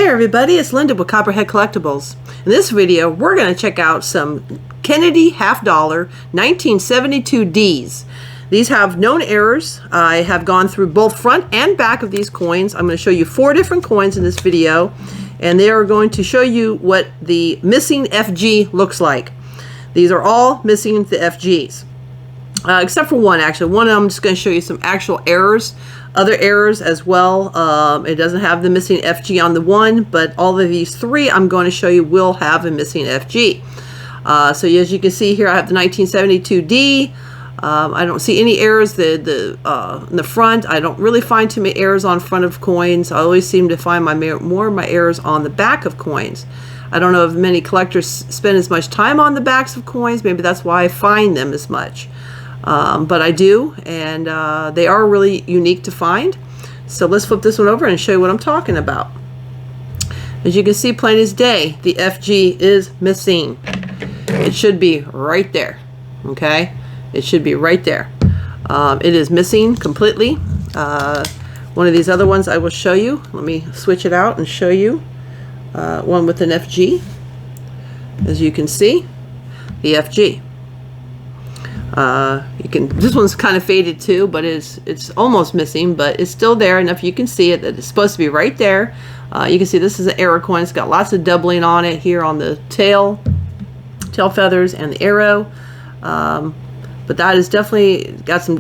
Hi everybody, it's Linda with Copperhead Collectibles. In this video, we're going to check out some Kennedy half dollar 1972 Ds. These have known errors. I have gone through both front and back of these coins. I'm going to show you 4 different coins in this video, and they are going to show you what the missing FG looks like. These are all missing the FGs. Except for one, actually. One of them I'm just going to show you some actual errors, other errors as well. It doesn't have the missing FG on the one, but all of these 3 I'm going to show you will have a missing FG. So as you can see here, I have the 1972D. I don't see any errors in the front. I don't really find too many errors on front of coins. I always seem to find more of my errors on the back of coins. I don't know if many collectors spend as much time on the backs of coins. Maybe that's why I find them as much. But I do, and they are really unique to find. So let's flip this one over and show you what I'm talking about. As you can see, plain as day, the FG is missing. It should be right there. Okay, it should be right there. It is missing completely. One of these other ones I will show you. Let me switch it out and show you one with an FG. As you can see, the FG. This one's kind of faded too, but it's almost missing, but it's still there enough you can see it that it's supposed to be right there. You can see this is an arrow coin. It's got lots of doubling on it here on the tail feathers and the arrow. But that is definitely got some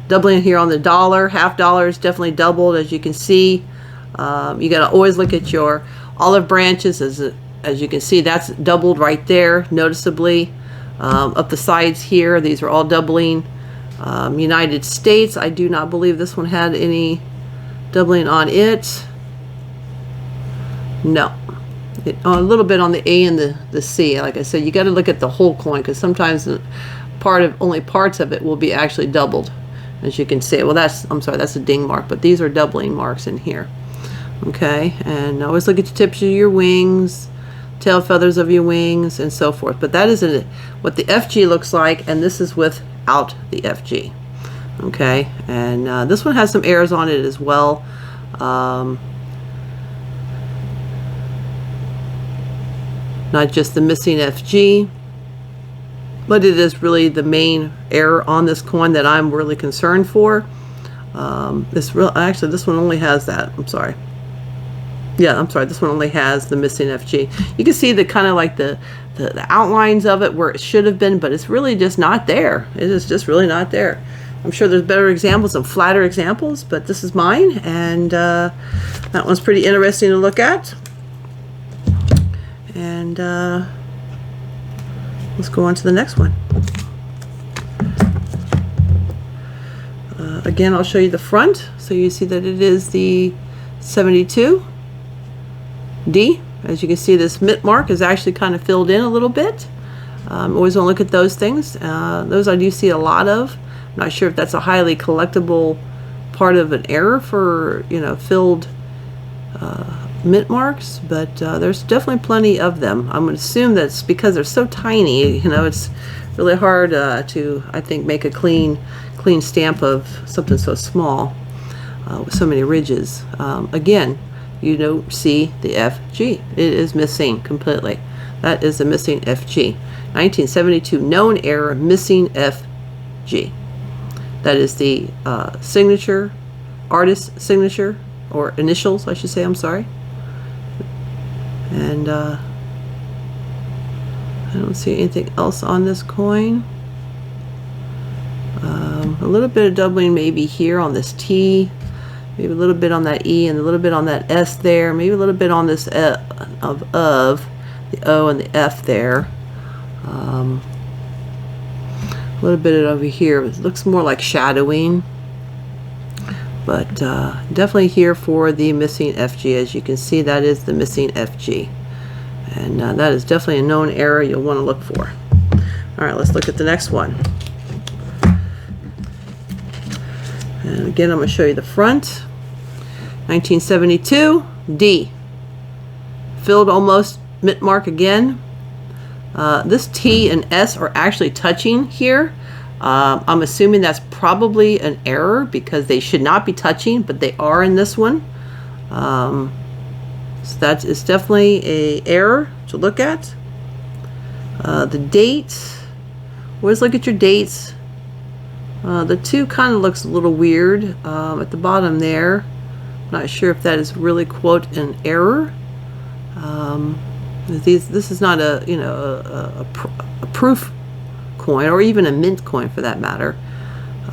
doubling here on the dollar. Half dollar is definitely doubled, as you can see. You got to always look at your olive branches. As you can see, that's doubled right there noticeably. Up the sides here, these are all doubling. United States, I do not believe this one had any doubling on it. No. A little bit on the A and the C. Like I said, you got to look at the whole coin, because sometimes only parts of it will be actually doubled, as you can see. Well, I'm sorry, that's a ding mark, but these are doubling marks in here. Okay, and always look at the tips of your wings, tail feathers of your wings, and so forth. But that is what the FG looks like, and this is without the FG. Okay, and this one has some errors on it as well. Not just the missing FG, but it is really the main error on this coin that I'm really concerned for. Actually, this one only has that. I'm sorry. Yeah, I'm sorry, this one only has the missing FG. You can see the kind of like the outlines of it where it should have been, but it's really just not there. It is just really not there. I'm sure there's better examples and flatter examples, but this is mine, and that one's pretty interesting to look at. And let's go on to the next one. Again, I'll show you the front, so you see that it is the 72D. As you can see, this mint mark is actually kind of filled in a little bit. Always want to look at those things. Those I do see a lot of. I'm not sure if that's a highly collectible part of an error for, filled mint marks, but there's definitely plenty of them. I'm going to assume that's because they're so tiny. It's really hard to, I think, make a clean stamp of something so small with so many ridges. Again, you don't see the FG. It is missing completely. That is a missing FG. 1972 known error, missing FG. That is the signature, artist signature, or initials, I should say. I'm sorry. And I don't see anything else on this coin. A little bit of doubling maybe here on this T. Maybe a little bit on that E and a little bit on that S there. Maybe a little bit on this of the O and the F there. A little bit over here. It looks more like shadowing. But definitely here for the missing FG. As you can see, that is the missing FG. And that is definitely a known error you'll want to look for. All right, let's look at the next one. And again, I'm going to show you the front. 1972 D. Filled almost mint mark again. This T and S are actually touching here. I'm assuming that's probably an error because they should not be touching, but they are in this one. So that is definitely a error to look at. The date, always look at your dates. The 2 kind of looks a little weird at the bottom there. Not sure if that is really, quote, an error. This is not a, you know, a proof coin, or even a mint coin for that matter.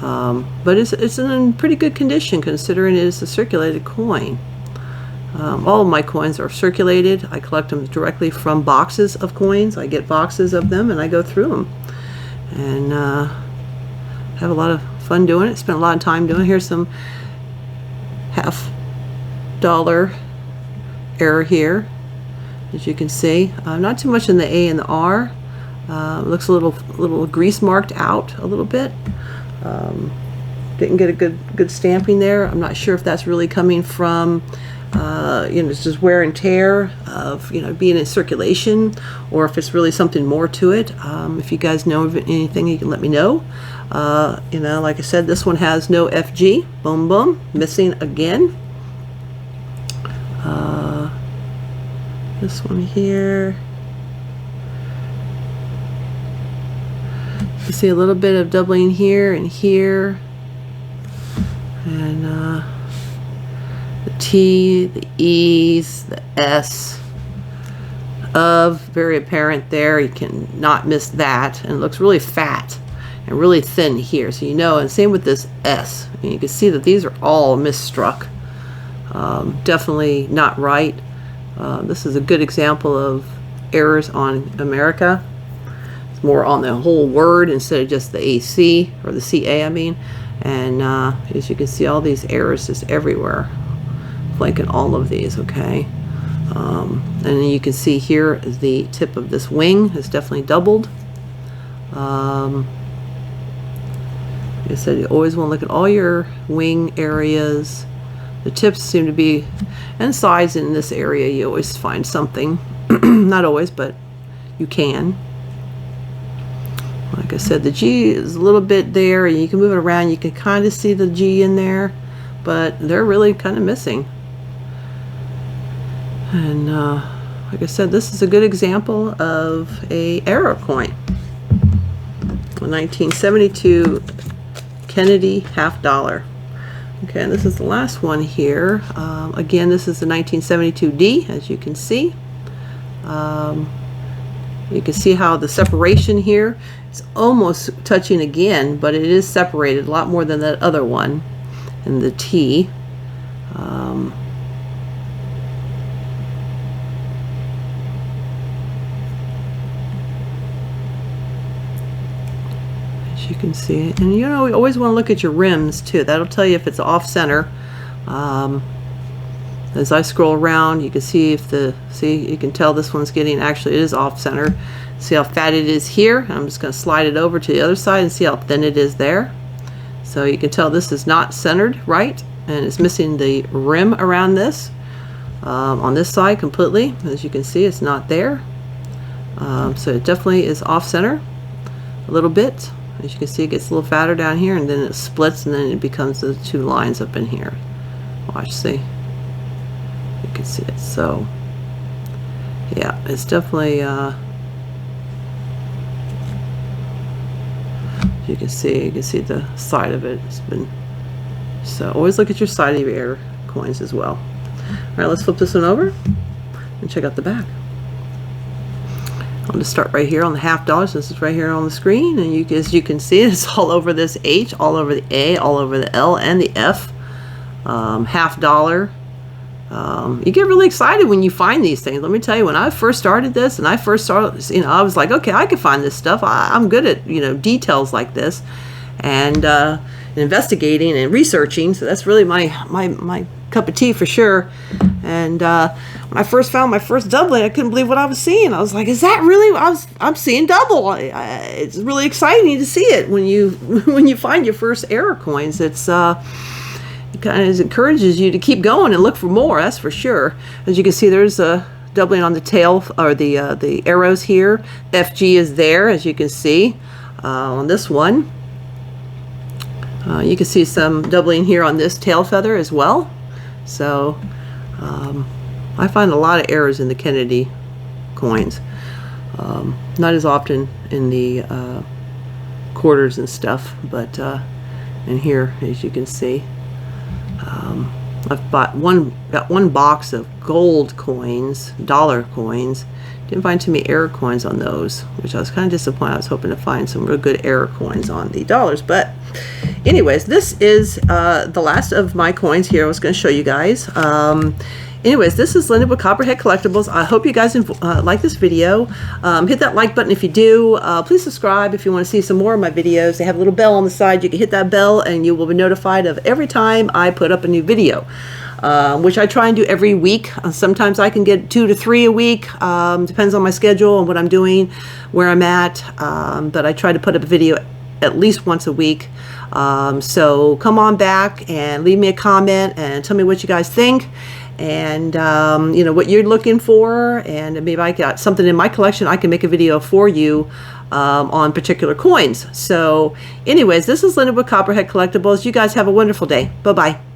But it's in pretty good condition considering it is a circulated coin. All of my coins are circulated. I collect them directly from boxes of coins. I get boxes of them and I go through them. And have a lot of fun doing it. Spent a lot of time doing it. Here's some $half error here, as you can see. Not too much in the A and the R. Looks a little grease marked out a little bit. Didn't get a good stamping there. I'm not sure if that's really coming from you know, it's just wear and tear of, you know, being in circulation, or if it's really something more to it. If you guys know of anything, you can let me know. You know, like I said, this one has no FG. Boom, boom. Missing again. This one here. You see a little bit of doubling here and here. And the T, the E's, the S, of, very apparent there. You can not miss that. And it looks really fat and really thin here. So you know, and same with this S. And you can see that these are all misstruck. Definitely not right. This is a good example of errors on America. It's more on the whole word instead of just the AC, or the CA, I mean. And as you can see, all these errors just everywhere, flanking all of these. Okay, and then you can see here the tip of this wing is definitely doubled. Like I said, you always want to look at all your wing areas. The tips seem to be, and sides in this area, you always find something. Not always, but you can. Like I said, the G is a little bit there. You can move it around. You can kind of see the G in there, but they're really kind of missing. And like I said, this is a good example of a error coin. A 1972 Kennedy $half. Okay, and this is the last one here. Again, this is the 1972D, as you can see. You can see how the separation here is almost touching again, but it is separated a lot more than that other one. And the T. You can see it, and you know, you always want to look at your rims too. That'll tell you if it's off center. As I scroll around, you can see if you can tell this one's getting, actually it is off center. See how fat it is here. I'm just going to slide it over to the other side and see how thin it is there. So you can tell this is not centered right, and it's missing the rim around this on this side completely. As you can see, it's not there. So it definitely is off center a little bit. As you can see, it gets a little fatter down here, and then it splits, and then it becomes the two lines up in here. Watch, see? You can see it. So, yeah, it's definitely, you can see the side of it. It's been, so always look at your side of your error coins as well. All right, let's flip this one over and check out the back. I'll just start right here on the $half. This is right here on the screen, and as you can see, it's all over this H, all over the A, all over the L and the F. $half. You get really excited when you find these things. Let me tell you, when I first started this, and I I was like, okay, I can find this stuff. I'm good at, you know, details like this, and investigating and researching. So that's really my cup of tea for sure. And when I first found my first doubling, I couldn't believe what I was seeing. I was like, is that really, I'm seeing double. It's really exciting to see it when you find your first error coins. It's it kind of encourages you to keep going and look for more, that's for sure. As you can see, there's a doubling on the tail, or the arrows here. FG is there, as you can see on this one. You can see some doubling here on this tail feather as well. So I find a lot of errors in the Kennedy coins. Not as often in the quarters and stuff, but in here, as you can see, I've got one box of gold coins, dollar coins. Didn't find too many error coins on those, which I was kind of disappointed. I was hoping to find some real good error coins on the dollars. But anyways, this is the last of my coins here I was going to show you guys. Anyways, this is Linda with Copperhead Collectibles. I hope you guys like this video. Hit that like button if you do. Please subscribe if you want to see some more of my videos. They have a little bell on the side. You can hit that bell and you will be notified of every time I put up a new video, which I try and do every week. Sometimes I can get 2 to 3 a week. Depends on my schedule and what I'm doing, where I'm at. But I try to put up a video at least once a week. So come on back and leave me a comment and tell me what you guys think. And you know, what you're looking for, and maybe I got something in my collection I can make a video for you on particular coins. So anyways, this is Linda with Copperhead Collectibles. You guys have a wonderful day. Bye-bye.